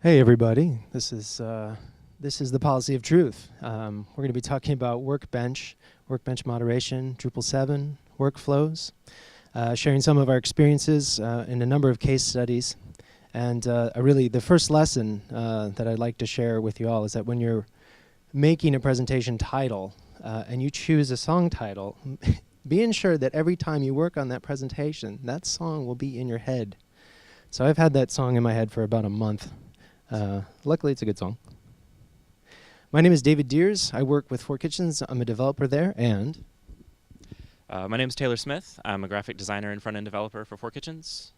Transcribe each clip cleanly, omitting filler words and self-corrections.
Hey everybody, this is the policy of truth. We're going to be talking about Workbench, Workbench moderation, Drupal 7, workflows, sharing some of our experiences in a number of case studies. And really the first lesson that I'd like to share with you all is that when you're making a presentation title and you choose a song title, be ensured that every time you work on that presentation, that song will be in your head. So I've had that song in my head for about a month. Luckily, it's a good song. My name is David Diers. I work with 4Kitchens. I'm a developer there, and my name is Taylor Smith. I'm a graphic designer and front-end developer for 4Kitchens.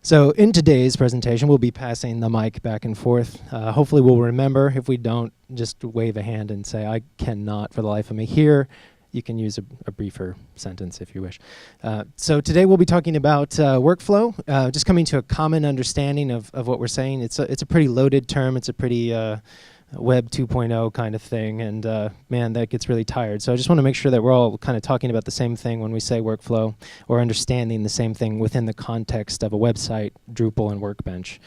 So in today's presentation, we'll be passing the mic back and forth. Hopefully, we'll remember. If we don't, just wave a hand and say, I cannot for the life of me hear. You can use a briefer sentence if you wish. So today we'll be talking about workflow, just coming to a common understanding of what we're saying. It's a pretty loaded term. It's a pretty Web 2.0 kind of thing, and man, that gets really tired. So I just want to make sure that we're all kind of talking about the same thing when we say workflow, or understanding the same thing within the context of a website, Drupal, and Workbench.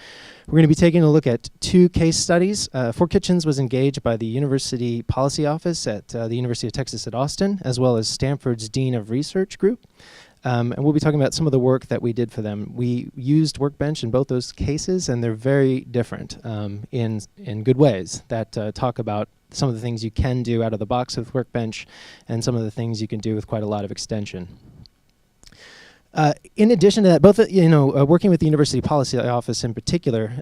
We're going to be taking a look at two case studies. 4Kitchens was engaged by the University Policy Office at the University of Texas at Austin, as well as Stanford's Dean of Research group. And we'll be talking about some of the work that we did for them. We used Workbench in both those cases, and they're very different in good ways that talk about some of the things you can do out of the box with Workbench and some of the things you can do with quite a lot of extension. In addition to that, both working with the University Policy Office in particular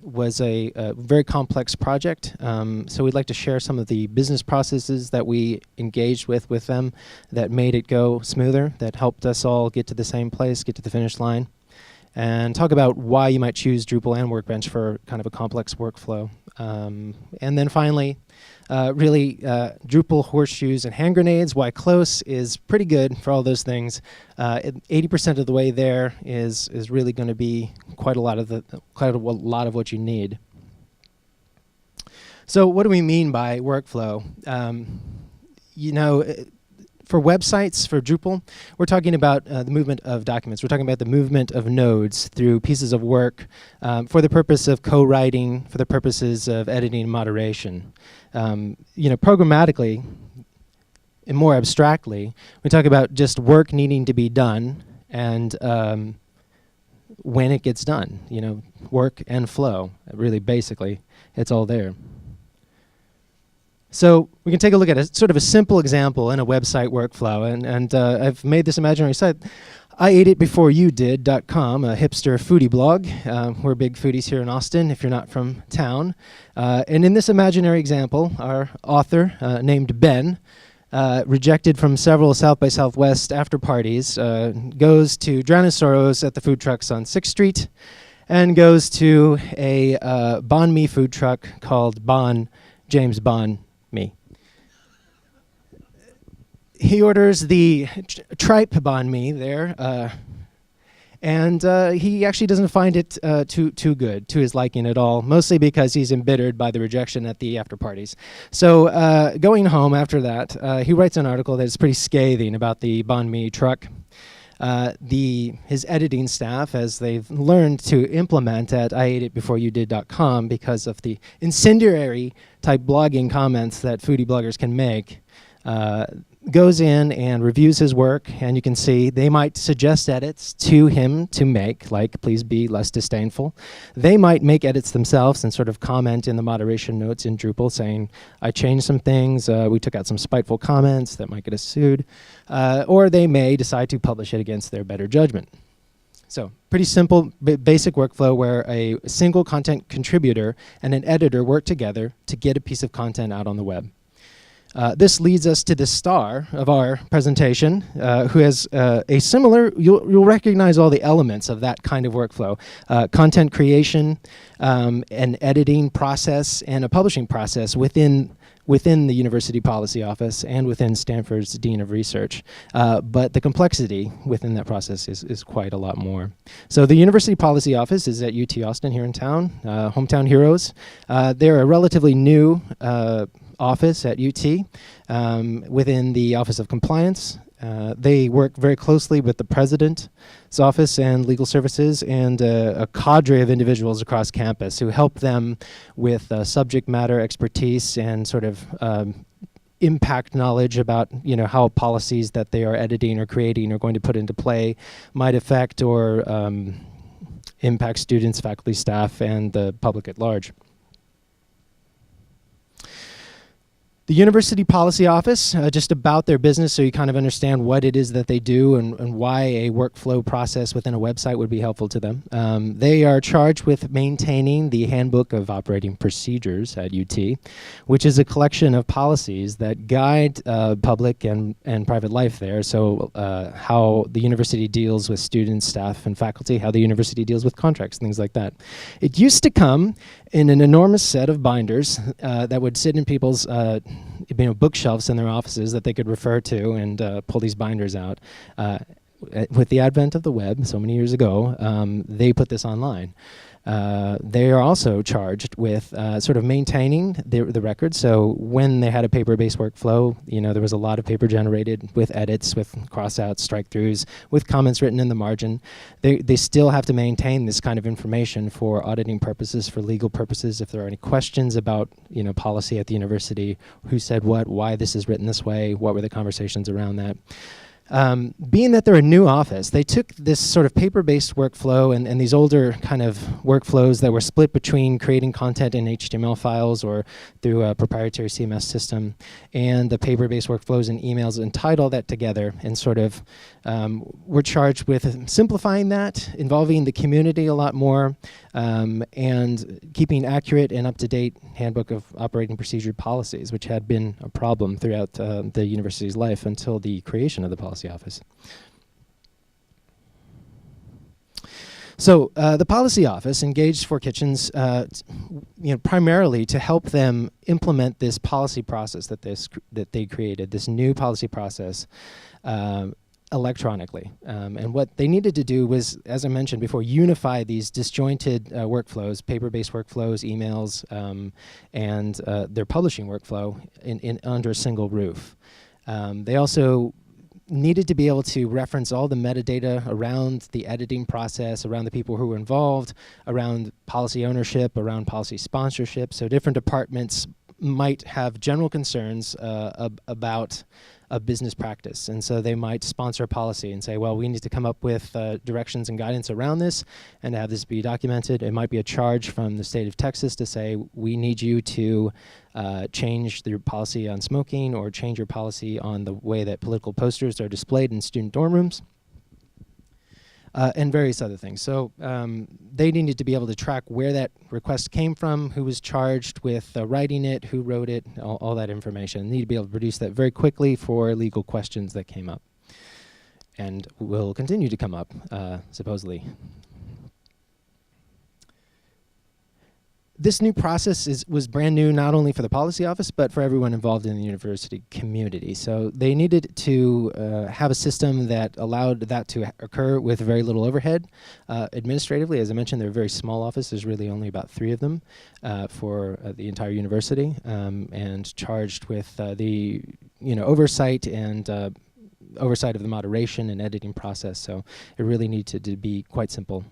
was a very complex project. So we'd like to share some of the business processes that we engaged with them that made it go smoother, that helped us all get to the same place, get to the finish line, and talk about why you might choose Drupal and Workbench for kind of a complex workflow. And then finally, Drupal horseshoes and hand grenades, why close is pretty good for all those things. 80% of the way there is really going to be quite a lot of what you need. So what do we mean by workflow? For websites, for Drupal, we're talking about the movement of documents. We're talking about the movement of nodes through pieces of work for the purpose of co-writing, for the purposes of editing and moderation. Programmatically and more abstractly, we talk about just work needing to be done and when it gets done. Work and flow. Really, basically, it's all there. So we can take a look at a sort of a simple example in a website workflow, and I've made this imaginary site. I ate it before you did.com, a hipster foodie blog. We're big foodies here in Austin, if you're not from town. And in this imaginary example, our author, named Ben, rejected from several South by Southwest after parties, goes to Drown in Sorrows at the food trucks on 6th Street, and goes to a banh mi food truck called James Bond Me. He orders the tripe banh mi there, and he actually doesn't find it too good, to his liking at all, mostly because he's embittered by the rejection at the after parties. So going home after that, he writes an article that is pretty scathing about the banh mi truck. His editing staff, as they've learned to implement at IAteItBeforeYouDid.com because of the incendiary type blogging comments that foodie bloggers can make, goes in and reviews his work, and you can see they might suggest edits to him to make, like please be less disdainful. They might make edits themselves and sort of comment in the moderation notes in Drupal saying, I changed some things, we took out some spiteful comments that might get us sued, or they may decide to publish it against their better judgment. So pretty simple, basic workflow where a single content contributor and an editor work together to get a piece of content out on the web. This leads us to the star of our presentation, who has a similar, you'll recognize all the elements of that kind of workflow. Content creation, an editing process, and a publishing process within the University Policy Office and within Stanford's Dean of Research. But the complexity within that process is quite a lot more. So the University Policy Office is at UT Austin here in town, hometown heroes. They're a relatively new office at UT within the Office of Compliance. They work very closely with the president's office and legal services and a cadre of individuals across campus who help them with subject matter expertise and sort of impact knowledge about how policies that they are editing or creating or going to put into play might affect or impact students, faculty, staff, and the public at large. The University Policy Office, just about their business so you kind of understand what it is that they do and why a workflow process within a website would be helpful to them. They are charged with maintaining the Handbook of Operating Procedures at UT, which is a collection of policies that guide public and private life there. So how the university deals with students, staff, and faculty, how the university deals with contracts, things like that. It used to come in an enormous set of binders that would sit in people's bookshelves in their offices that they could refer to and pull these binders out. With the advent of the web so many years ago, they put this online. They are also charged with sort of maintaining the record. So when they had a paper-based workflow, there was a lot of paper generated with edits, with cross-outs, strike-throughs, with comments written in the margin. They still have to maintain this kind of information for auditing purposes, for legal purposes. If there are any questions about policy at the university, who said what, why this is written this way, what were the conversations around that. Being that they're a new office, they took this sort of paper-based workflow and these older kind of workflows that were split between creating content in HTML files or through a proprietary CMS system and the paper-based workflows and emails and tied all that together and sort of were charged with simplifying that, involving the community a lot more, and keeping accurate and up-to-date Handbook of Operating Procedure policies, which had been a problem throughout the university's life until the creation of the policy office. So the policy office engaged Four Kitchens primarily to help them implement this policy process that they created, this new policy process, electronically. And what they needed to do was, as I mentioned before, unify these disjointed workflows, paper-based workflows, emails, and their publishing workflow under a single roof. They also needed to be able to reference all the metadata around the editing process, around the people who were involved, around policy ownership, around policy sponsorship. So different departments might have general concerns about a business practice. And so they might sponsor a policy and say, well, we need to come up with directions and guidance around this and have this be documented. It might be a charge from the state of Texas to say, we need you to change your policy on smoking or change your policy on the way that political posters are displayed in student dorm rooms. And various other things. So they needed to be able to track where that request came from, who was charged with writing it, who wrote it, all that information. They need to be able to produce that very quickly for legal questions that came up and will continue to come up, supposedly. This new process was brand new, not only for the policy office, but for everyone involved in the university community. So they needed to have a system that allowed that to occur with very little overhead. Administratively, as I mentioned, they're a very small office. There's really only about 3 of them for the entire university, and charged with the oversight and oversight of the moderation and editing process. So it really needed to be quite simple.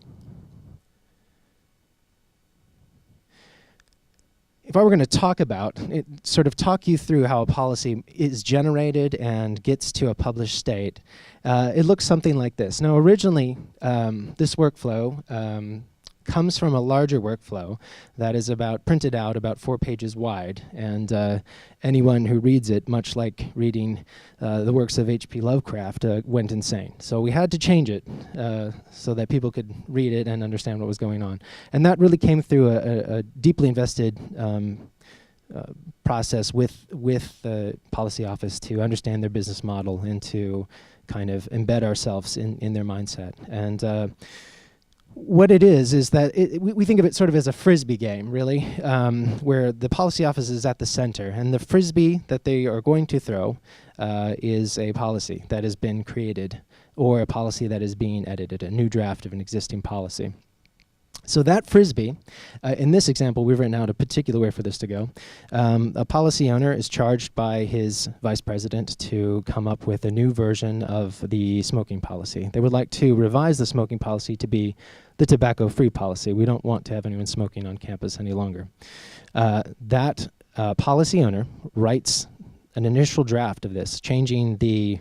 If I were going to talk about it, sort of talk you through how a policy is generated and gets to a published state, it looks something like this. Now, originally, this workflow comes from a larger workflow that is printed out about 4 pages wide, and anyone who reads it, much like reading the works of H.P. Lovecraft, went insane. So we had to change it so that people could read it and understand what was going on. And that really came through a deeply invested process with the policy office to understand their business model and to kind of embed ourselves in their mindset. And what it is that we think of it sort of as a Frisbee game, really, where the policy office is at the center. And the Frisbee that they are going to throw is a policy that has been created or a policy that is being edited, a new draft of an existing policy. So that Frisbee, in this example, we've written out a particular way for this to go. A policy owner is charged by his vice president to come up with a new version of the smoking policy. They would like to revise the smoking policy to be the tobacco-free policy. We don't want to have anyone smoking on campus any longer. That policy owner writes an initial draft of this, changing the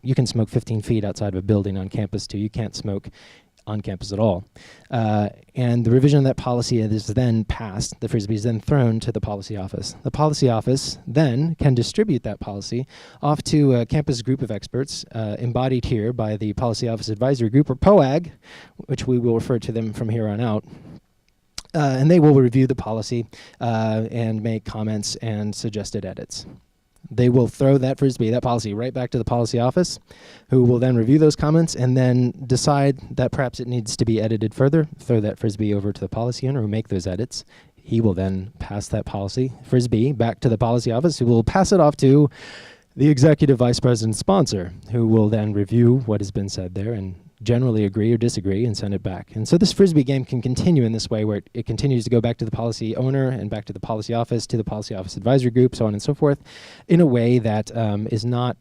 you can smoke 15 feet outside of a building on campus too. You can't smoke on campus at all. And the revision of that policy is then passed. The Frisbee is then thrown to the policy office. The policy office then can distribute that policy off to a campus group of experts embodied here by the Policy Office Advisory Group, or POAG, which we will refer to them from here on out. And they will review the policy and make comments and suggested edits. They will throw that Frisbee, that policy, right back to the policy office, who will then review those comments and then decide that perhaps it needs to be edited further, throw that Frisbee over to the policy owner who make those edits. He will then pass that policy, Frisbee, back to the policy office, who will pass it off to the executive vice president sponsor, who will then review what has been said there and generally agree or disagree and send it back. And so this Frisbee game can continue in this way, where it continues to go back to the policy owner and back to the policy office, to the policy office advisory group, so on and so forth, in a way that is not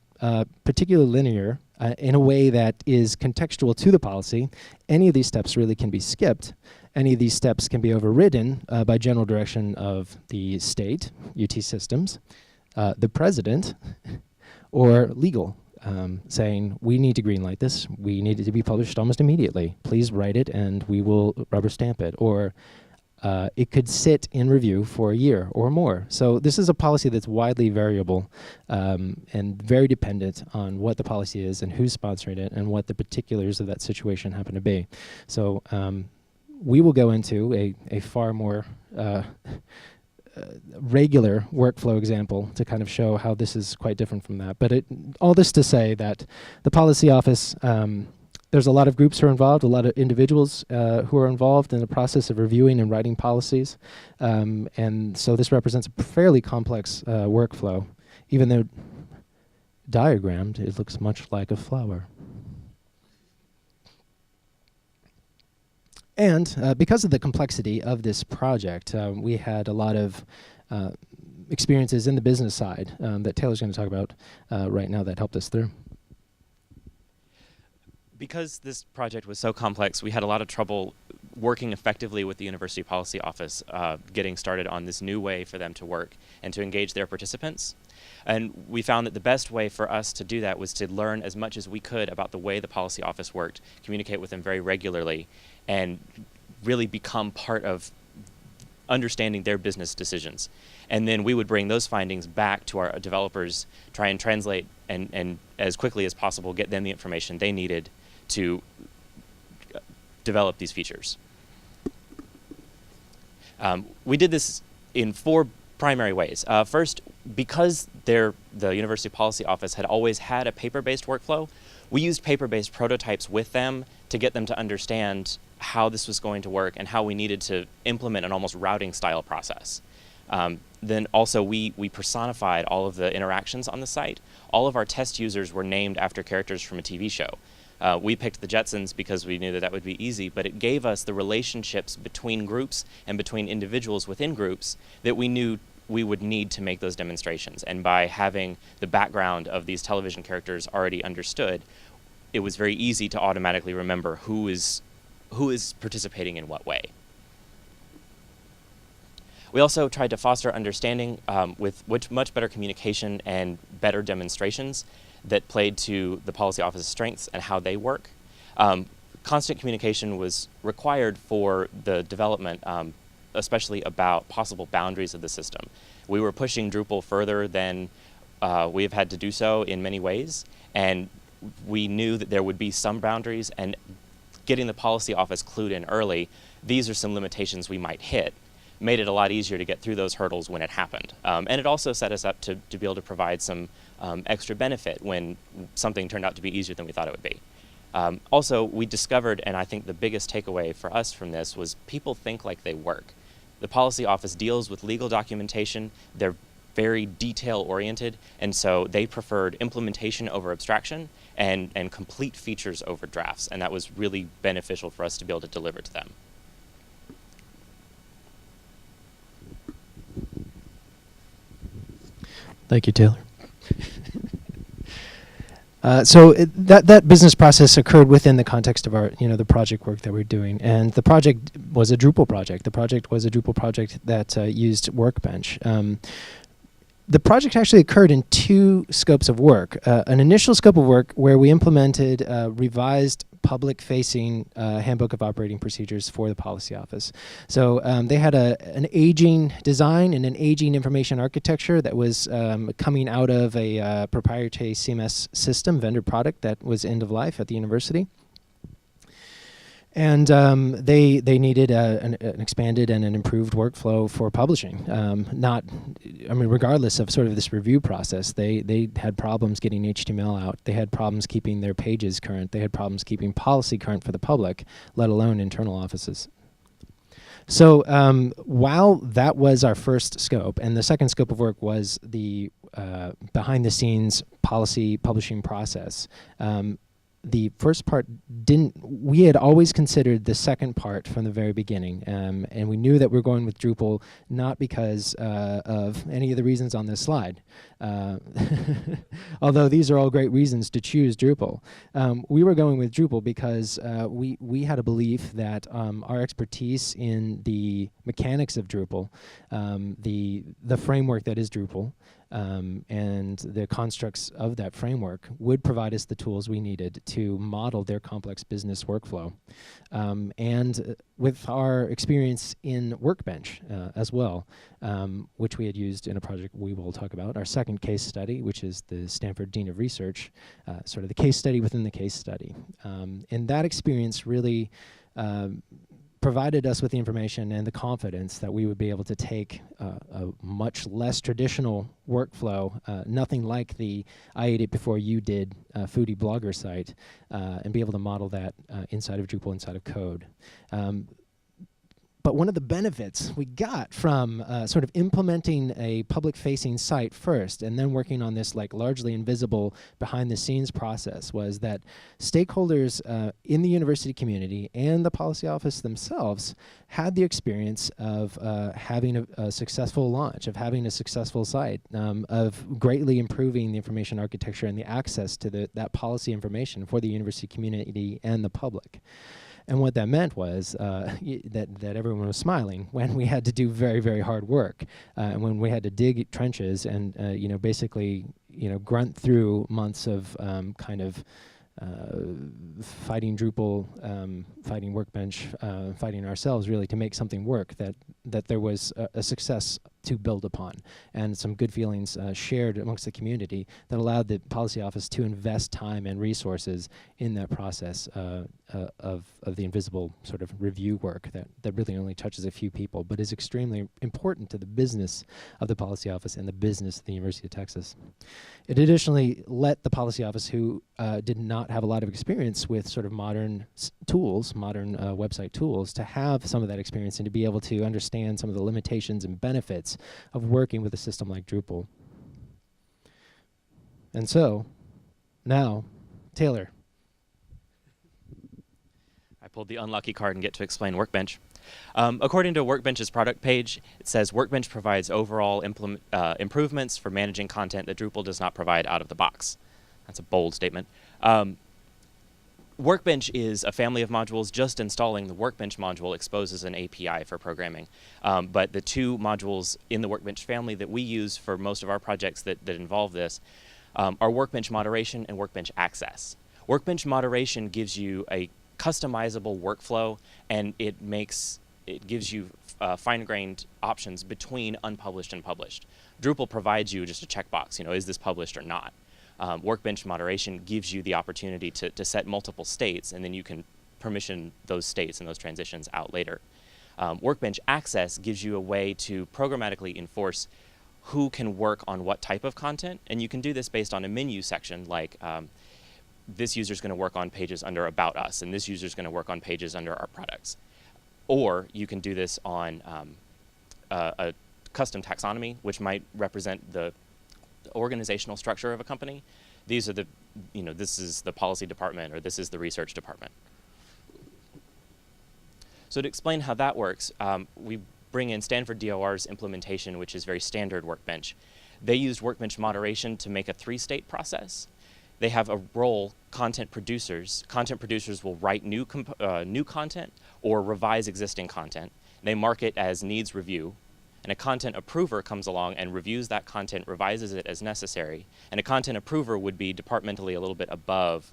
particularly linear, in a way that is contextual to the policy. Any of these steps really can be skipped. Any of these steps can be overridden by general direction of the state, UT systems, the president, or legal. Saying, we need to greenlight this, we need it to be published almost immediately. Please write it and we will rubber stamp it. Or it could sit in review for a year or more. So this is a policy that's widely variable and very dependent on what the policy is and who's sponsoring it and what the particulars of that situation happen to be. So we will go into a far more regular workflow example to kind of show how this is quite different from that. But all this to say that the policy office, there's a lot of groups who are involved, a lot of individuals who are involved in the process of reviewing and writing policies. And so this represents a fairly complex workflow. Even though diagrammed, it looks much like a flower. And because of the complexity of this project, we had a lot of experiences in the business side that Taylor's going to talk about right now that helped us through. Because this project was so complex, we had a lot of trouble working effectively with the University Policy Office, getting started on this new way for them to work and to engage their participants. And we found that the best way for us to do that was to learn as much as we could about the way the Policy Office worked, communicate with them very regularly, and really become part of understanding their business decisions. And then we would bring those findings back to our developers, try and translate and as quickly as possible get them the information they needed to develop these features. We did this in 4 primary ways. First, because the University Policy Office had always had a paper-based workflow, we used paper-based prototypes with them to get them to understand how this was going to work and how we needed to implement an almost routing style process. Then also we personified all of the interactions on the site. All of our test users were named after characters from a TV show. We picked the Jetsons because we knew that that would be easy, but it gave us the relationships between groups and between individuals within groups that we knew we would need to make those demonstrations. And by having the background of these television characters already understood, it was very easy to automatically remember who is participating in what way. We also tried to foster understanding with much better communication and better demonstrations that played to the policy office's strengths and how they work. Constant communication was required for the development, especially about possible boundaries of the system. We were pushing Drupal further than we have had to do so in many ways, and we knew that there would be some boundaries, and getting the policy office clued in early, these are some limitations we might hit, made it a lot easier to get through those hurdles when it happened. And it also set us up to be able to provide some extra benefit when something turned out to be easier than we thought it would be. Also, we discovered, and I think the biggest takeaway for us from this was people think like they work. The policy office deals with legal documentation. They're very detail-oriented, and so they preferred implementation over abstraction and complete features over drafts, and that was really beneficial for us to be able to deliver to them. Thank you, Taylor. So that business process occurred within the context of our, the project work that we're doing, and the project was a Drupal project. The project was a Drupal project that used Workbench. The project actually occurred in two scopes of work. An initial scope of work where we implemented revised public-facing handbook of operating procedures for the policy office. So they had an aging design and an aging information architecture that was coming out of a proprietary CMS system, vendor product, that was end of life at the university. And they needed an expanded and an improved workflow for publishing. Regardless of sort of this review process, they had problems getting HTML out. They had problems keeping their pages current. They had problems keeping policy current for the public, let alone internal offices. So while that was our first scope, and the second scope of work was the behind-the-scenes policy publishing process, the first part we had always considered the second part from the very beginning, and we knew that we were going with Drupal not because of any of the reasons on this slide, although these are all great reasons to choose Drupal. We were going with Drupal because we had a belief that our expertise in the mechanics of Drupal, the framework that is Drupal, and the constructs of that framework would provide us the tools we needed to model their complex business workflow. And with our experience in Workbench as well, which we had used in a project we will talk about, our second case study, which is the Stanford Dean of Research, sort of the case study within the case study. And that experience really provided us with the information and the confidence that we would be able to take a much less traditional workflow, nothing like the I Ate It Before You Did foodie blogger site, and be able to model that inside of Drupal, inside of code. But one of the benefits we got from sort of implementing a public-facing site first and then working on this largely invisible behind-the-scenes process was that stakeholders in the university community and the policy office themselves had the experience of having a successful launch, of having a successful site, of greatly improving the information architecture and the access to that policy information for the university community and the public. And what that meant was that everyone was smiling when we had to do very, very hard work, and when we had to dig trenches and basically grunt through months of fighting Drupal, fighting Workbench, fighting ourselves really to make something work, that there was a success to build upon, and some good feelings shared amongst the community that allowed the policy office to invest time and resources in that process of the invisible sort of review work that really only touches a few people, but is extremely important to the business of the policy office and the business of the University of Texas. It additionally let the policy office, who did not have a lot of experience with sort of modern tools, modern website tools, to have some of that experience and to be able to understand some of the limitations and benefits of working with a system like Drupal. And so, now, Taylor. I pulled the unlucky card and get to explain Workbench. According to Workbench's product page, it says Workbench provides overall improvements for managing content that Drupal does not provide out of the box. That's a bold statement. Workbench is a family of modules. Just installing the Workbench module exposes an API for programming. But the two modules in the Workbench family that we use for most of our projects that involve this are Workbench Moderation and Workbench Access. Workbench Moderation gives you a customizable workflow, and it gives you fine-grained options between unpublished and published. Drupal provides you just a checkbox, is this published or not? Workbench Moderation gives you the opportunity to set multiple states, and then you can permission those states and those transitions out later. Workbench Access gives you a way to programmatically enforce who can work on what type of content, and you can do this based on a menu section, like this user is going to work on pages under About Us, and this user is going to work on pages under Our Products. Or you can do this on a custom taxonomy, which might represent the organizational structure of a company. These are the, this is the policy department, or this is the research department. So to explain how that works, we bring in Stanford DOR's implementation, which is very standard Workbench. They used Workbench moderation to make a 3-state process. They have a role, content producers. Content producers will write new content or revise existing content. They mark it as needs review. And a content approver comes along and reviews that content, revises it as necessary. And a content approver would be departmentally a little bit above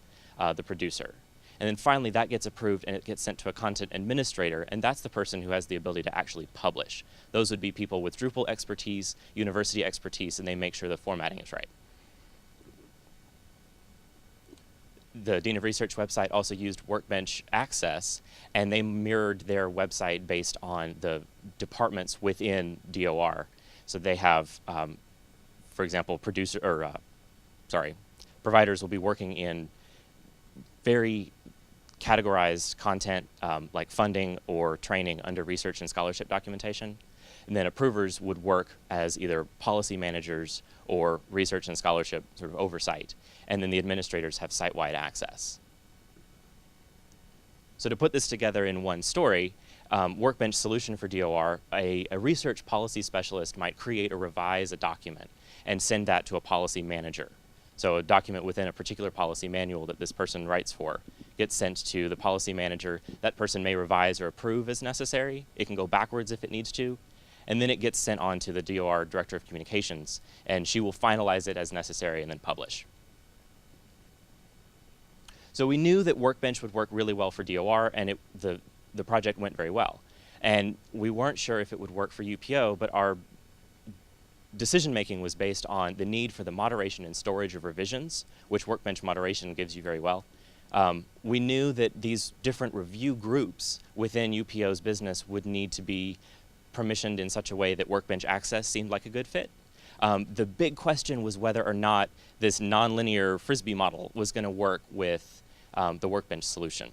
the producer. And then finally, that gets approved and it gets sent to a content administrator, and that's the person who has the ability to actually publish. Those would be people with Drupal expertise, university expertise, and they make sure the formatting is right. The Dean of Research website also used Workbench Access, and they mirrored their website based on the departments within DOR. So they have, for example, providers will be working in very categorized content like funding or training under research and scholarship documentation. And then approvers would work as either policy managers or research and scholarship sort of oversight. And then the administrators have site-wide access. So to put this together in one story, Workbench solution for DOR, a research policy specialist might create or revise a document and send that to a policy manager. So a document within a particular policy manual that this person writes for gets sent to the policy manager. That person may revise or approve as necessary. It can go backwards if it needs to. And then it gets sent on to the DOR Director of Communications, and she will finalize it as necessary and then publish. So we knew that Workbench would work really well for DOR, and the project went very well. And we weren't sure if it would work for UPO, but our decision-making was based on the need for the moderation and storage of revisions, which Workbench moderation gives you very well. We knew that these different review groups within UPO's business would need to be permissioned in such a way that Workbench Access seemed like a good fit. The big question was whether or not this nonlinear Frisbee model was going to work with the Workbench solution.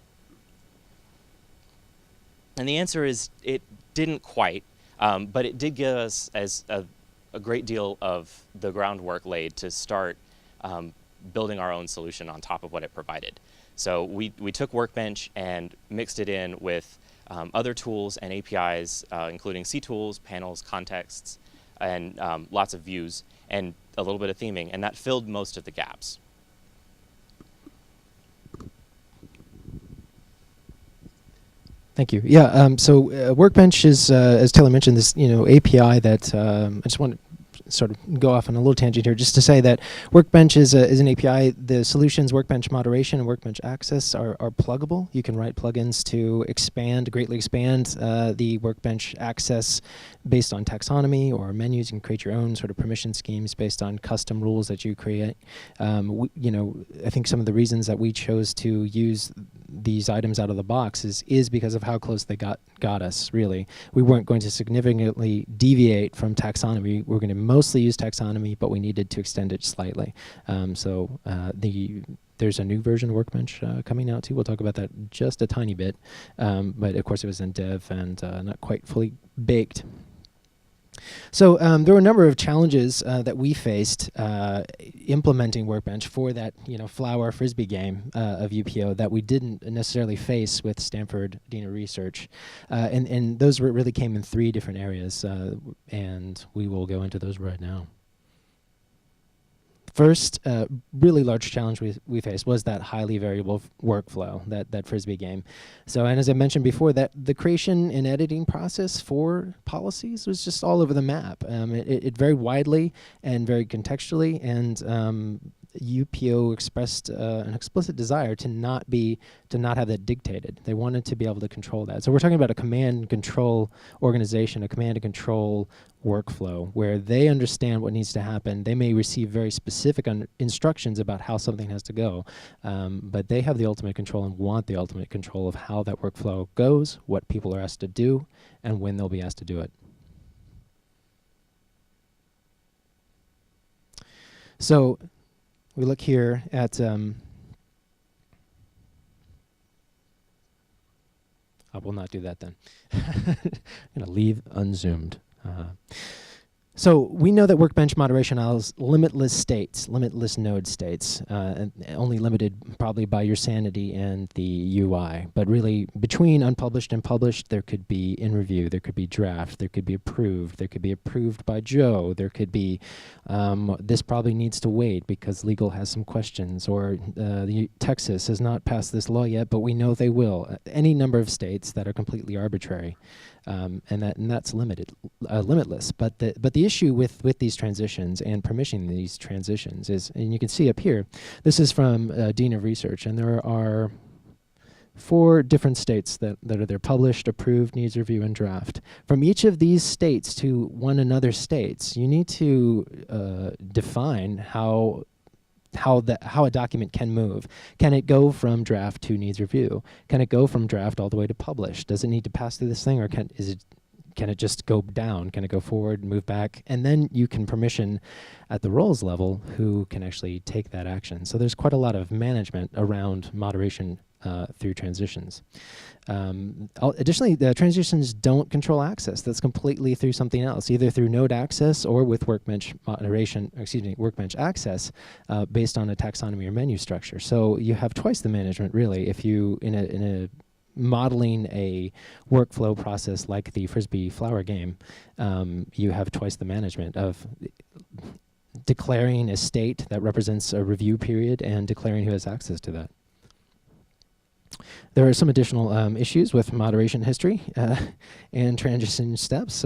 And the answer is it didn't quite, but it did give us a great deal of the groundwork laid to start building our own solution on top of what it provided. So we took Workbench and mixed it in with other tools and APIs, including Ctools, panels, contexts, and lots of views, and a little bit of theming, and that filled most of the gaps. Thank you. Yeah. So Workbench is, as Taylor mentioned, this API that I just want to sort of go off on a little tangent here, just to say that Workbench is an API. The solutions Workbench moderation and Workbench access are pluggable. You can write plugins to greatly expand the Workbench access based on taxonomy or menus. You can create your own sort of permission schemes based on custom rules that you create. I think some of the reasons that we chose to use these items out of the box is because of how close they got us, really. We weren't going to significantly deviate from taxonomy. We're going to mostly use taxonomy, but we needed to extend it slightly. There's a new version of Workbench coming out too. We'll talk about that just a tiny bit. But of course it was in dev and not quite fully baked. So there were a number of challenges that we faced implementing Workbench for that flower frisbee game of UPO that we didn't necessarily face with Stanford Dean of Research, and those really came in 3 different areas, and we will go into those right now. First, really large challenge we faced was that highly variable workflow, that Frisbee game. So, and as I mentioned before, that the creation and editing process for policies was just all over the map. It varied widely and very contextually, and UPO expressed an explicit desire to not have that dictated. They wanted to be able to control that. So we're talking about a command and control organization, a command and control workflow where they understand what needs to happen. They may receive very specific instructions about how something has to go, but they have the ultimate control and want the ultimate control of how that workflow goes, what people are asked to do, and when they'll be asked to do it. So we look here at I will not do that then. I'm going to leave unzoomed. So we know that Workbench moderation allows limitless states, limitless node states, and only limited probably by your sanity and the UI. But really, between unpublished and published, there could be in review, there could be draft, there could be approved, there could be approved by Joe, there could be this probably needs to wait because legal has some questions, or Texas has not passed this law yet, but we know they will. Any number of states that are completely arbitrary. And that's limitless. But the issue with these transitions and permissioning these transitions is, and you can see up here, this is from Dean of Research, and there are 4 different states that are there: published, approved, needs review, and draft. From each of these states to one another states, you need to define how a document can move. Can it go from draft to needs review? Can it go from draft all the way to publish? Does it need to pass through this thing, or can it just go down? Can it go forward, move back? And then you can permission at the roles level who can actually take that action. So there's quite a lot of management around moderation through transitions. Additionally, the transitions don't control access. That's completely through something else, either through node access or with Workbench Workbench access based on a taxonomy or menu structure. So you have twice the management, really, if you in a modeling a workflow process like the Frisbee flower game. You have twice the management of declaring a state that represents a review period and declaring who has access to that. There are some additional issues with moderation history and transition steps,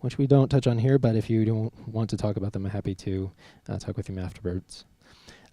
which we don't touch on here, but if you don't want to talk about them, I'm happy to talk with you afterwards.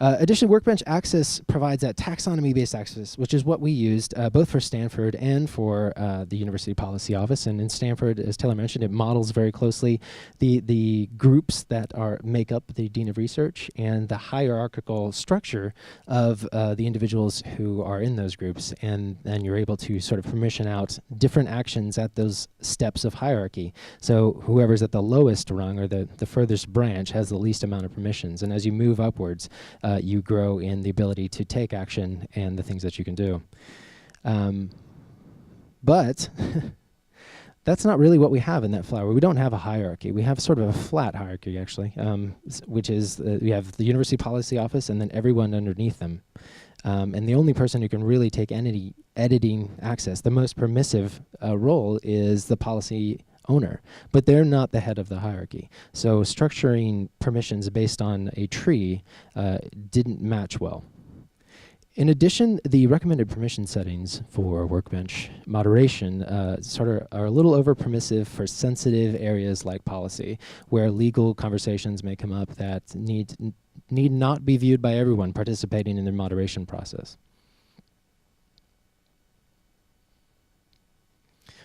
Additionally, Workbench Access provides that taxonomy-based access, which is what we used both for Stanford and for the University Policy Office. And in Stanford, as Taylor mentioned, it models very closely the groups that make up the Dean of Research and the hierarchical structure of the individuals who are in those groups. And then you're able to sort of permission out different actions at those steps of hierarchy. So whoever's at the lowest rung or the furthest branch has the least amount of permissions. And as you move upwards, you grow in the ability to take action and the things that you can do. But that's not really what we have in that flower. We don't have a hierarchy. We have sort of a flat hierarchy, actually, which is we have the University Policy Office and then everyone underneath them. And the only person who can really take any editing access, the most permissive role, is the policy owner, but they're not the head of the hierarchy. So structuring permissions based on a tree didn't match well. In addition, the recommended permission settings for Workbench moderation sort of are a little over permissive for sensitive areas like policy, where legal conversations may come up that need not be viewed by everyone participating in the moderation process.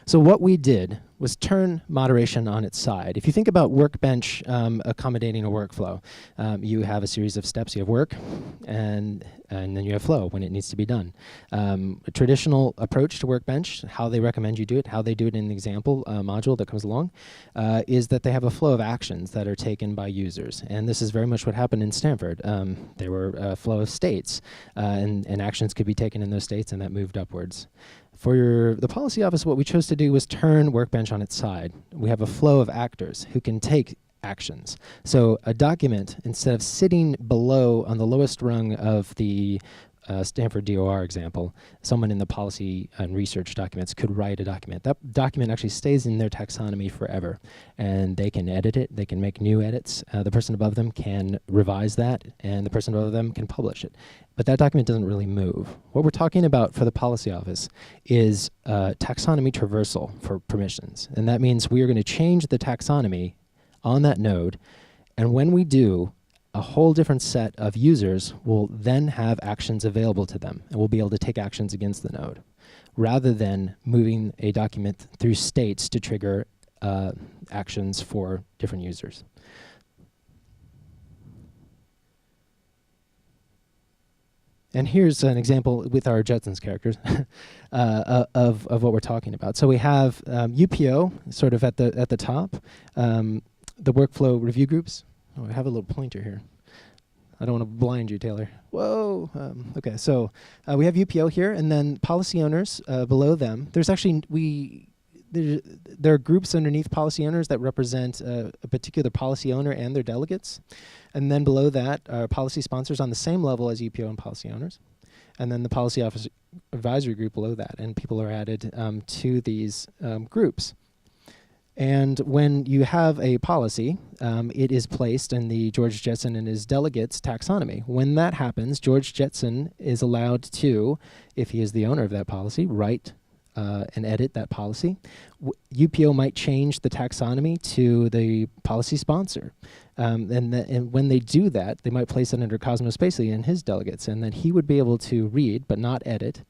So what we did was turn moderation on its side. If you think about Workbench accommodating a workflow, you have a series of steps. You have work, and then you have flow when it needs to be done. A traditional approach to Workbench, how they recommend you do it, how they do it in the example module that comes along, is that they have a flow of actions that are taken by users. And this is very much what happened in Stanford. There were a flow of states, and actions could be taken in those states, and that moved upwards. For the policy office, what we chose to do was turn Workbench on its side. We have a flow of actors who can take actions. So a document, instead of sitting below on the lowest rung of the Stanford DOR example, someone in the policy and research documents could write a document. That document actually stays in their taxonomy forever, and they can edit it, they can make new edits, the person above them can revise that, and the person above them can publish it. But that document doesn't really move. What we're talking about for the policy office is taxonomy traversal for permissions, and that means we are going to change the taxonomy on that node, and when we do, a whole different set of users will then have actions available to them, and will be able to take actions against the node, rather than moving a document through states to trigger actions for different users. And here's an example with our Jetsons characters of what we're talking about. So we have UPO sort of at the top, the workflow review groups. Oh, I have a little pointer here. I don't want to blind you, Taylor. Whoa. Okay, so we have UPO here, and then policy owners below them. There's actually, there are groups underneath policy owners that represent a particular policy owner and their delegates. And then below that are policy sponsors on the same level as UPO and policy owners. And then the policy office advisory group below that. And people are added to these groups. And when you have a policy, it is placed in the George Jetson and his delegates taxonomy. When that happens, George Jetson is allowed to, if he is the owner of that policy, write and edit that policy. UPO might change the taxonomy to the policy sponsor. And when they do that, they might place it under Cosmos Spacely and his delegates, and then he would be able to read but not edit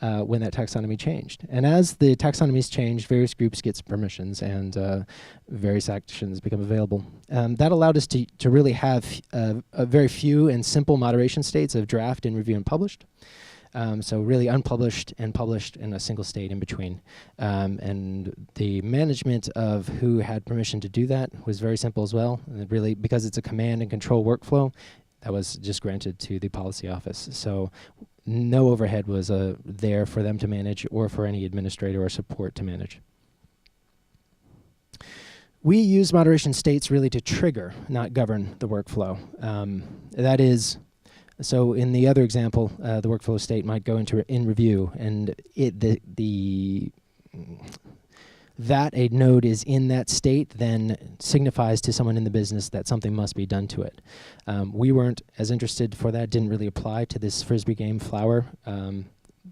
when that taxonomy changed. And as the taxonomies changed, various groups get permissions and various actions become available. That allowed us to really have a very few and simple moderation states of draft and review and published. So really unpublished and published in a single state in between. And the management of who had permission to do that was very simple as well. And really, because it's a command and control workflow, that was just granted to the policy office. So no overhead was there for them to manage or for any administrator or support to manage. We use moderation states really to trigger, not govern the workflow. That is, so in the other example, the workflow state might go into in review, and that a node is in that state then signifies to someone in the business that something must be done to it. We weren't as interested for that, didn't really apply to this Frisbee game flower.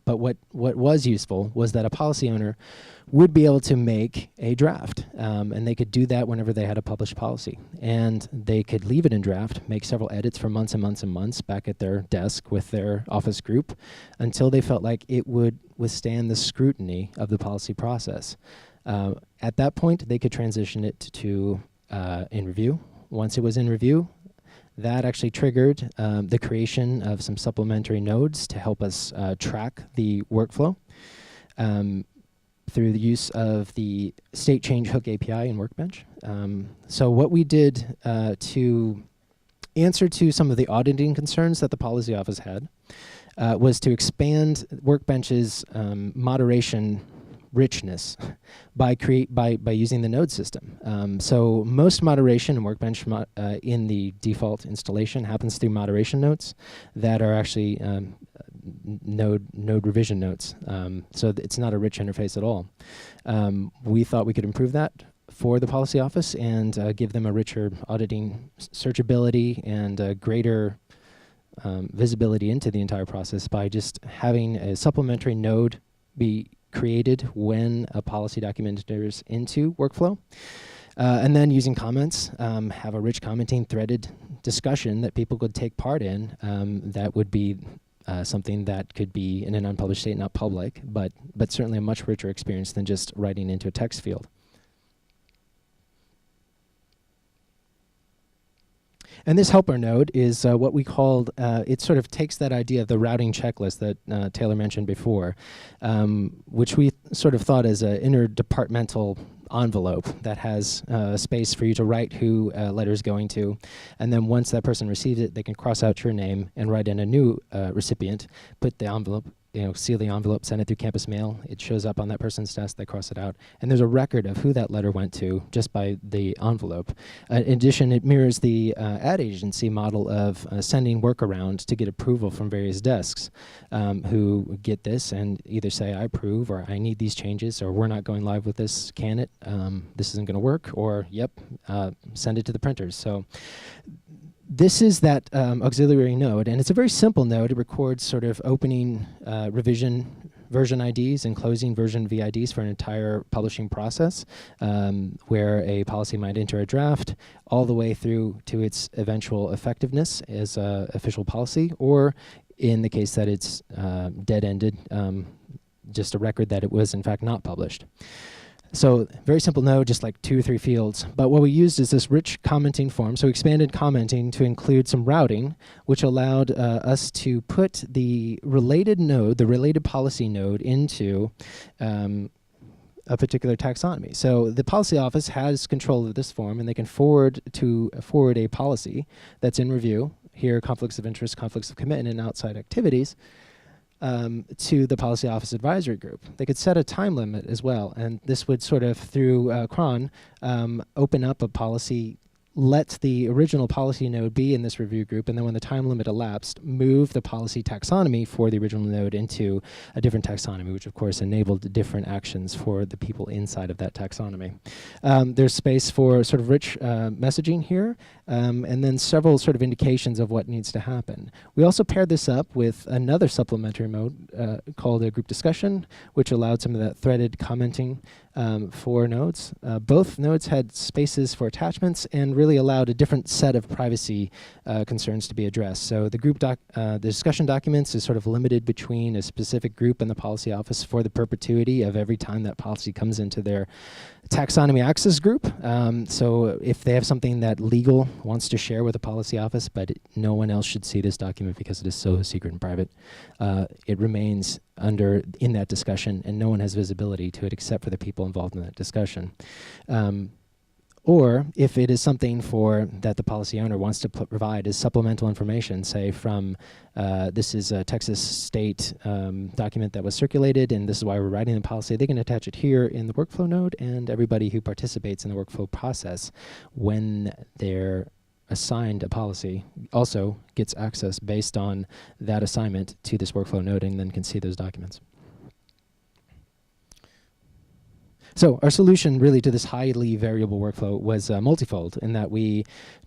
But what was useful was that a policy owner would be able to make a draft, and they could do that whenever they had a published policy. And they could leave it in draft, make several edits for months and months and months back at their desk with their office group until they felt like it would withstand the scrutiny of the policy process. At that point, they could transition it to in review. Once it was in review, that actually triggered the creation of some supplementary nodes to help us track the workflow through the use of the state change hook API in Workbench. So what we did to answer to some of the auditing concerns that the policy office had was to expand Workbench's moderation richness by using the node system. So most moderation in Workbench in the default installation happens through moderation notes that are actually node revision notes. So it's not a rich interface at all. We thought we could improve that for the policy office and give them a richer auditing searchability and greater visibility into the entire process by just having a supplementary node be created when a policy document enters into workflow. And then using comments, have a rich commenting threaded discussion that people could take part in. That would be something that could be in an unpublished state, not public, but certainly a much richer experience than just writing into a text field. And this helper node is what we called, it sort of takes that idea of the routing checklist that Taylor mentioned before, which we sort of thought as an interdepartmental envelope that has space for you to write who a letter is going to. And then once that person receives it, they can cross out your name and write in a new recipient, put the envelope, seal the envelope, send it through campus mail. It shows up on that person's desk, they cross it out. And there's a record of who that letter went to just by the envelope. In addition, it mirrors the ad agency model of sending work around to get approval from various desks who get this and either say, I approve, or I need these changes, or we're not going live with this, can it? This isn't going to work, or yep, send it to the printers. So this is that auxiliary node, and it's a very simple node. It records sort of opening revision version IDs and closing version VIDs for an entire publishing process, where a policy might enter a draft all the way through to its eventual effectiveness as an official policy, or in the case that it's dead-ended, just a record that it was in fact not published. So very simple node, just like 2 or 3 fields. But what we used is this rich commenting form. So we expanded commenting to include some routing, which allowed us to put the related node, the related policy node, into a particular taxonomy. So the policy office has control of this form, and they can forward a policy that's in review. Here, conflicts of interest, conflicts of commitment, and outside activities. to the policy office advisory group. They could set a time limit as well, and this would sort of, through cron, open up a policy, let the original policy node be in this review group, and then when the time limit elapsed, move the policy taxonomy for the original node into a different taxonomy, which of course enabled different actions for the people inside of that taxonomy. There's space for sort of rich messaging here, and then several sort of indications of what needs to happen. We also paired this up with another supplementary mode called a group discussion, which allowed some of that threaded commenting for nodes. Both nodes had spaces for attachments and really allowed a different set of privacy concerns to be addressed. So the discussion documents is sort of limited between a specific group and the policy office for the perpetuity of every time that policy comes into their taxonomy access group. So if they have something that legal wants to share with the policy office, but no one else should see this document because it is so secret and private, it remains in that discussion, and no one has visibility to it except for the people involved in that discussion. Or if it is something that the policy owner wants to provide as supplemental information, say from this is a Texas state document that was circulated, and this is why we're writing the policy, they can attach it here in the workflow node, and everybody who participates in the workflow process when they're assigned a policy also gets access based on that assignment to this workflow node and then can see those documents. So our solution really to this highly variable workflow was multifold, in that we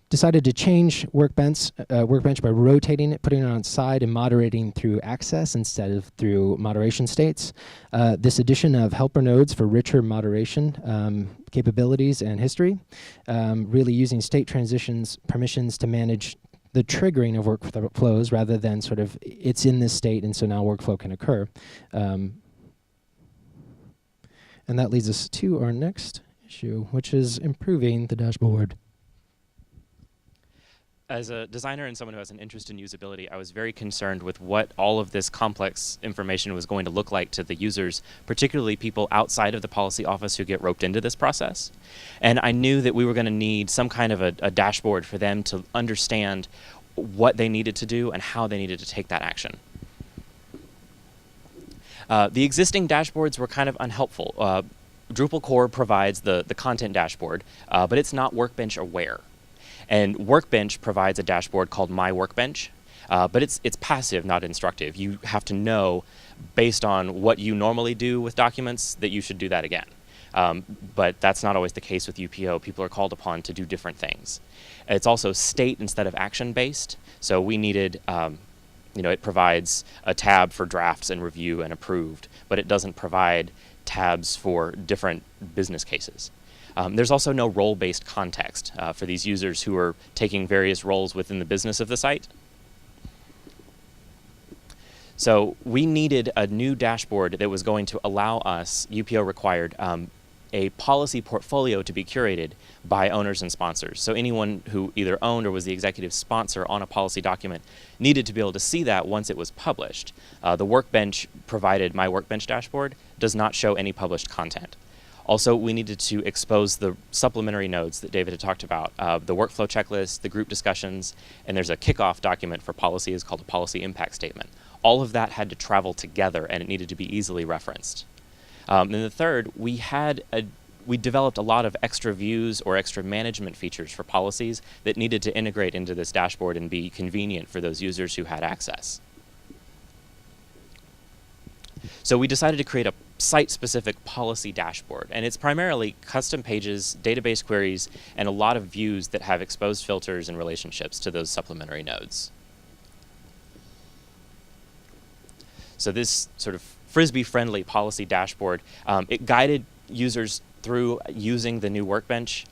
decided to change Workbench by rotating it, putting it on its side, and moderating through access instead of through moderation states. This addition of helper nodes for richer moderation capabilities and history, really using state transitions permissions to manage the triggering of workflows rather than sort of it's in this state and so now workflow can occur. And that leads us to our next issue, which is improving the dashboard. As a designer and someone who has an interest in usability, I was very concerned with what all of this complex information was going to look like to the users, particularly people outside of the policy office who get roped into this process. And I knew that we were going to need some kind of a dashboard for them to understand what they needed to do and how they needed to take that action. The existing dashboards were kind of unhelpful. Drupal core provides the content dashboard, but it's not Workbench aware. And Workbench provides a dashboard called My Workbench, but it's passive, not instructive. You have to know, based on what you normally do with documents, that you should do that again. But that's not always the case with UPO. People are called upon to do different things. It's also state instead of action-based, so we needed it provides a tab for drafts and review and approved, but it doesn't provide tabs for different business cases. There's also no role-based context for these users who are taking various roles within the business of the site. So we needed a new dashboard that was going to allow us, UPO required, a policy portfolio to be curated by owners and sponsors. So anyone who either owned or was the executive sponsor on a policy document needed to be able to see that once it was published. The Workbench provided My Workbench dashboard does not show any published content. Also, we needed to expose the supplementary nodes that David had talked about, the workflow checklist, the group discussions, and there's a kickoff document for policies called a policy impact statement. All of that had to travel together, and it needed to be easily referenced. And the third, we developed a lot of extra views or extra management features for policies that needed to integrate into this dashboard and be convenient for those users who had access. So we decided to create a site-specific policy dashboard, and it's primarily custom pages, database queries, and a lot of views that have exposed filters and relationships to those supplementary nodes. So this sort of Frisbee-friendly policy dashboard, it guided users through using the new Workbench,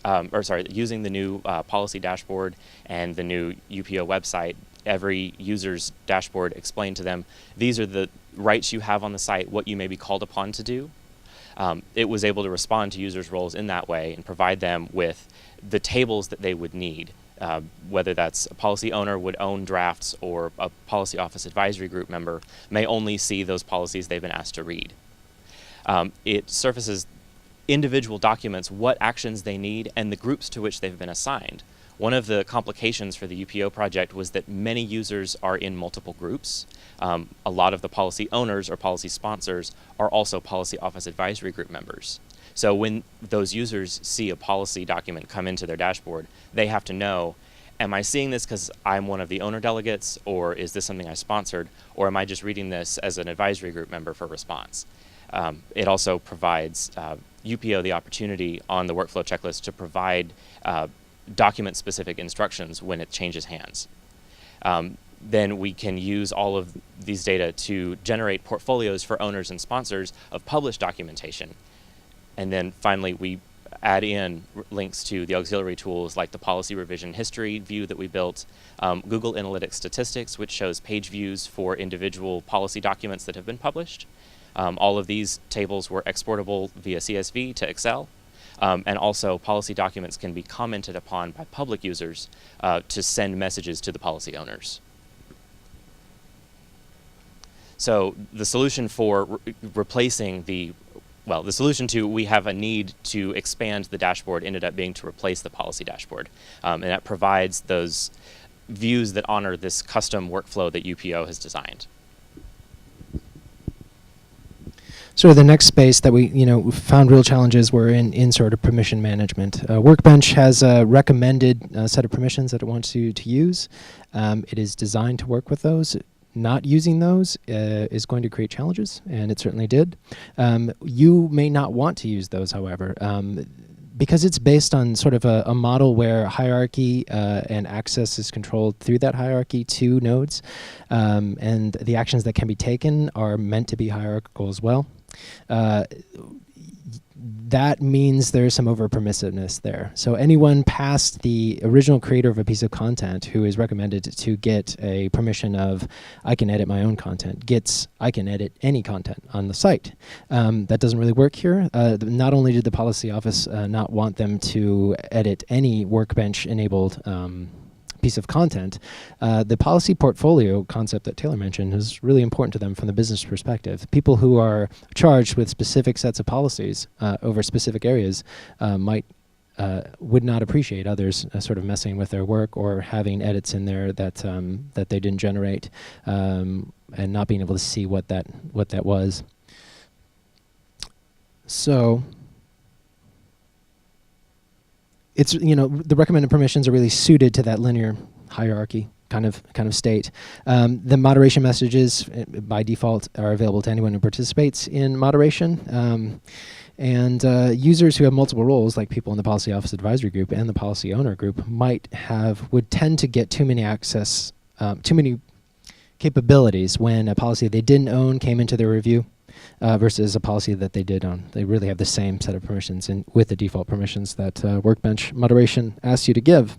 using the new policy dashboard and the new UPO website. Every user's dashboard explained to them, these are the rights you have on the site, what you may be called upon to do. It was able to respond to users' roles in that way and provide them with the tables that they would need. Whether that's a policy owner would own drafts or a policy office advisory group member may only see those policies they've been asked to read. It surfaces individual documents, what actions they need, and the groups to which they've been assigned. One of the complications for the UPO project was that many users are in multiple groups. A lot of the policy owners or policy sponsors are also policy office advisory group members. So when those users see a policy document come into their dashboard, they have to know, am I seeing this because I'm one of the owner delegates, or is this something I sponsored, or am I just reading this as an advisory group member for response? It also provides UPO the opportunity on the workflow checklist to provide document-specific instructions when it changes hands. Then we can use all of these data to generate portfolios for owners and sponsors of published documentation. And then finally, we add in links to the auxiliary tools like the policy revision history view that we built, Google Analytics Statistics, which shows page views for individual policy documents that have been published. All of these tables were exportable via CSV to Excel. And also, policy documents can be commented upon by public users to send messages to the policy owners. So the solution for replacing the solution to we have a need to expand the dashboard ended up being to replace the policy dashboard. And that provides those views that honor this custom workflow that UPO has designed. Sort of the next space that we found real challenges were in sort of permission management. Workbench has a recommended set of permissions that it wants you to use. It is designed to work with those. Not using those is going to create challenges, and it certainly did. You may not want to use those, however. Because it's based on sort of a model where hierarchy and access is controlled through that hierarchy to nodes, and the actions that can be taken are meant to be hierarchical as well. That means there's some over-permissiveness there. So anyone past the original creator of a piece of content who is recommended to get a permission of, I can edit my own content, gets, I can edit any content on the site. That doesn't really work here. Not only did the policy office not want them to edit any Workbench-enabled piece of content, the policy portfolio concept that Taylor mentioned is really important to them from the business perspective. People who are charged with specific sets of policies over specific areas would not appreciate others sort of messing with their work or having edits in there that that they didn't generate, and not being able to see what that was. So it's, the recommended permissions are really suited to that linear hierarchy kind of state. The moderation messages by default are available to anyone who participates in moderation. And users who have multiple roles, like people in the policy office advisory group and the policy owner group, would tend to get too many capabilities when a policy they didn't own came into their review. Versus a policy that they did own. They really have the same set of permissions with the default permissions that Workbench moderation asks you to give.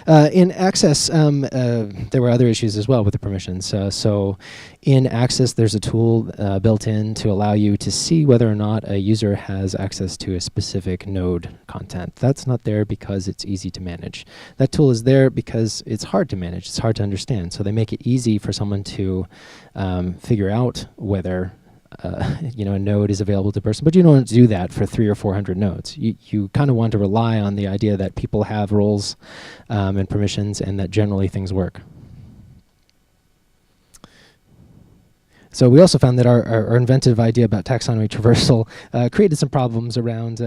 In Access, there were other issues as well with the permissions. So in Access, there's a tool built in to allow you to see whether or not a user has access to a specific node content. That's not there because it's easy to manage. That tool is there because it's hard to manage. It's hard to understand. So they make it easy for someone to figure out whether a node is available to a person, but you don't want to do that for 300 or 400 nodes. You kind of want to rely on the idea that people have roles and permissions, and that generally things work. So we also found that our inventive idea about taxonomy traversal created some problems around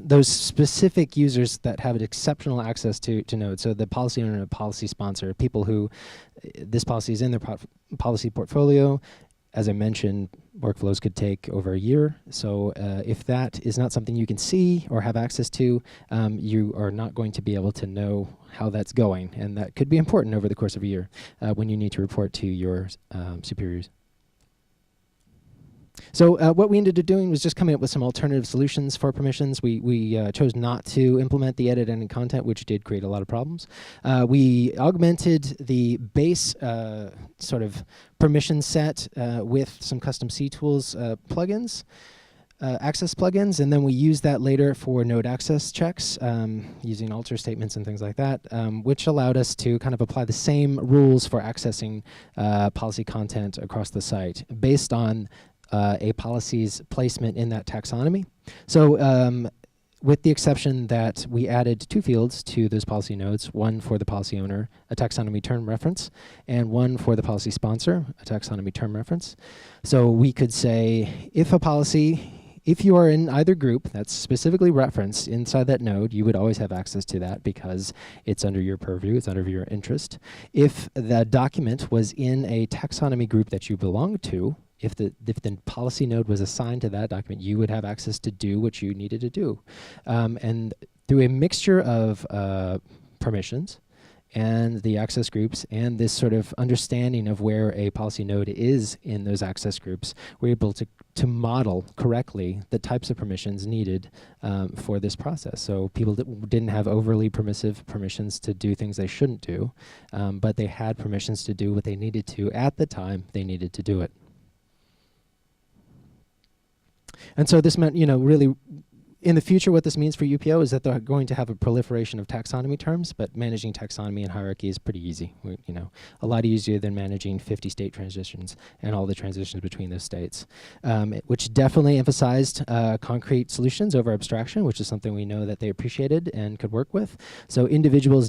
those specific users that have exceptional access to nodes. So the policy owner and a policy sponsor, people who this policy is in their policy portfolio. As I mentioned, workflows could take over a year. So if that is not something you can see or have access to, you are not going to be able to know how that's going. And that could be important over the course of a year when you need to report to your superiors. So what we ended up doing was just coming up with some alternative solutions for permissions. We chose not to implement the edit any content, which did create a lot of problems. We augmented the base sort of permission set with some custom Ctools plugins, access plugins, and then we used that later for node access checks using alter statements and things like that, which allowed us to kind of apply the same rules for accessing policy content across the site based on a policy's placement in that taxonomy. So with the exception that we added 2 fields to those policy nodes, one for the policy owner, a taxonomy term reference, and one for the policy sponsor, a taxonomy term reference. So we could say if a policy, if you are in either group that's specifically referenced inside that node, you would always have access to that because it's under your purview, it's under your interest. If the document was in a taxonomy group that you belong to, if the policy node was assigned to that document, you would have access to do what you needed to do. And through a mixture of permissions and the access groups and this sort of understanding of where a policy node is in those access groups, we're able to model correctly the types of permissions needed for this process. So people didn't have overly permissive permissions to do things they shouldn't do, but they had permissions to do what they needed to at the time they needed to do it. And so this meant, really, in the future, what this means for UPO is that they're going to have a proliferation of taxonomy terms, but managing taxonomy and hierarchy is pretty easy. A lot easier than managing 50 state transitions and all the transitions between those states, which definitely emphasized concrete solutions over abstraction, which is something we know that they appreciated and could work with. So individuals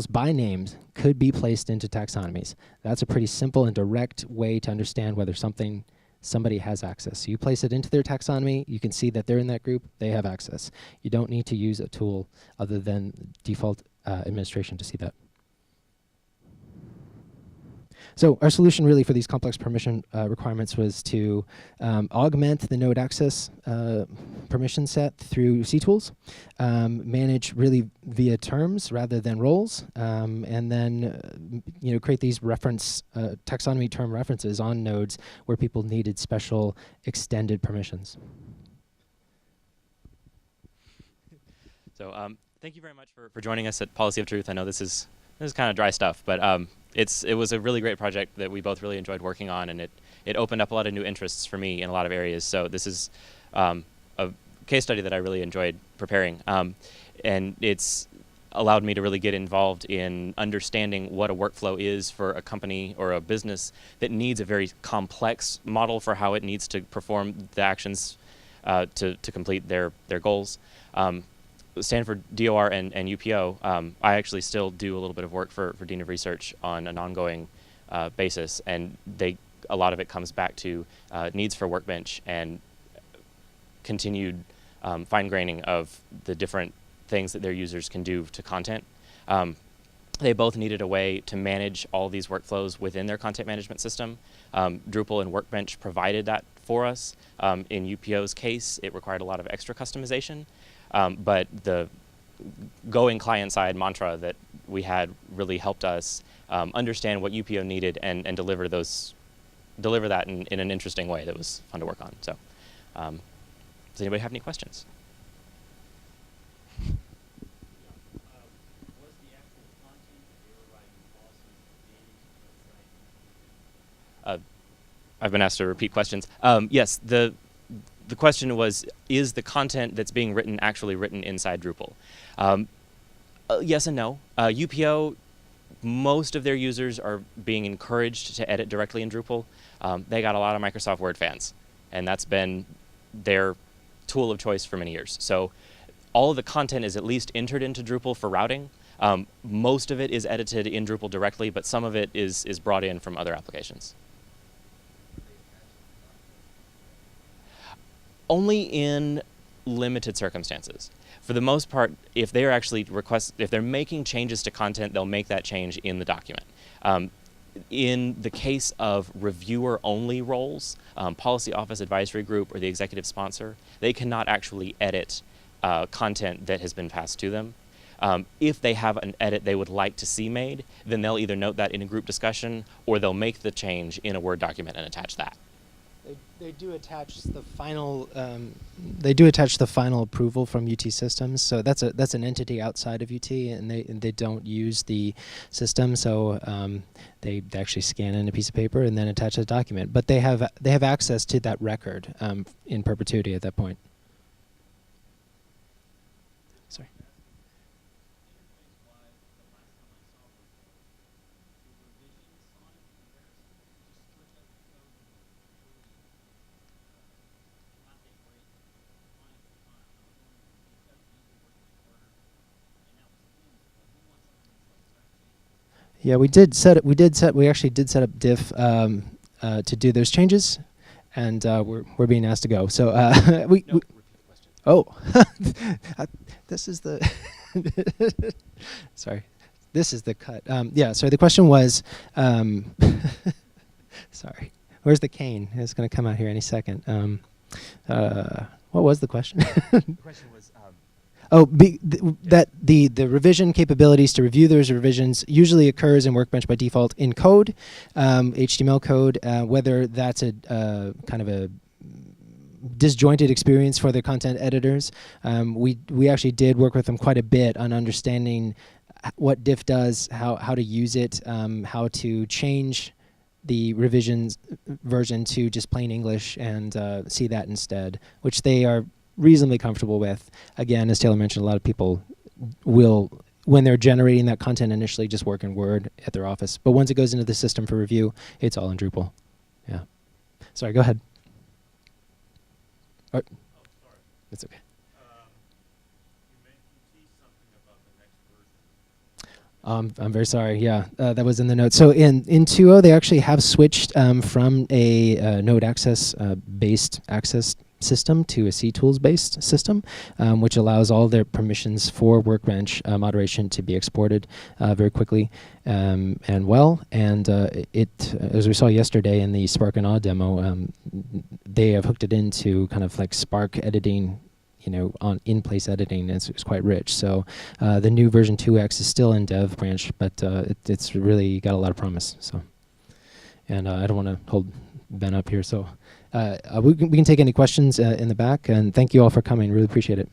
by names could be placed into taxonomies. That's a pretty simple and direct way to understand whether somebody has access. So you place it into their taxonomy, you can see that they're in that group, they have access. You don't need to use a tool other than default administration to see that. So our solution really for these complex permission requirements was to augment the node access permission set through Ctools, manage really via terms rather than roles, and then create these reference taxonomy term references on nodes where people needed special extended permissions. So thank you very much for joining us at Policy of Truth. I know this is kind of dry stuff, but it was a really great project that we both really enjoyed working on, and it opened up a lot of new interests for me in a lot of areas. So this is a case study that I really enjoyed preparing, and it's allowed me to really get involved in understanding what a workflow is for a company or a business that needs a very complex model for how it needs to perform the actions to complete their goals. Stanford DOR and UPO, I actually still do a little bit of work for Dean of Research on an ongoing basis, and a lot of it comes back to needs for Workbench and continued fine-graining of the different things that their users can do to content. They both needed a way to manage all these workflows within their content management system. Drupal and Workbench provided that for us. In UPO's case, it required a lot of extra customization. But the going client-side mantra that we had really helped us understand what UPO needed and deliver that in an interesting way that was fun to work on. So, does anybody have any questions? I've been asked to repeat questions. Yes, the question was, is the content that's being written actually written inside Drupal? Yes and no. UPO, most of their users are being encouraged to edit directly in Drupal. They got a lot of Microsoft Word fans, and that's been their tool of choice for many years. So all of the content is at least entered into Drupal for routing. Most of it is edited in Drupal directly, but some of it is brought in from other applications. Only in limited circumstances. For the most part, if they're actually if they're making changes to content, they'll make that change in the document. In the case of reviewer-only roles, policy office advisory group or the executive sponsor, they cannot actually edit content that has been passed to them. If they have an edit they would like to see made, then they'll either note that in a group discussion or they'll make the change in a Word document and attach that. They do attach the final. They do attach the final approval from UT Systems. So that's an entity outside of UT, and they don't use the system. So they actually scan in a piece of paper and then attach a document. But they have access to that record in perpetuity at that point. Sorry. Yeah, we did set it. We actually did set up diff to do those changes, and we're being asked to go. So we. No, repeat the question. Oh, this is the. Sorry, this is the cut. Yeah. Sorry. The question was. Sorry. Where's the cane? It's going to come out here any second. What was the question? The question was. That the revision capabilities to review those revisions usually occurs in Workbench by default in code, HTML code, whether that's a kind of a disjointed experience for the content editors. We actually did work with them quite a bit on understanding what diff does, how to use it, how to change the revisions version to just plain English and see that instead, which they are reasonably comfortable with. Again, as Taylor mentioned, a lot of people will, when they're generating that content initially, just work in Word at their office. But once it goes into the system for review, it's all in Drupal. Yeah. Sorry, go ahead. Oh, sorry. That's okay. You teased something about the next version. I'm very sorry. Yeah, that was in the notes. So in 2.0, they actually have switched from a node access based access system to a Ctools based system, which allows all their permissions for Workbench moderation to be exported very quickly and well. And it, as we saw yesterday in the Spark and Awe demo, they have hooked it into kind of like Spark editing, you know, on in-place editing. It's quite rich. So the new version 2x is still in dev branch, but it's really got a lot of promise. So, and I don't want to hold Ben up here, so we can take any questions in the back. And thank you all for coming. Really appreciate it.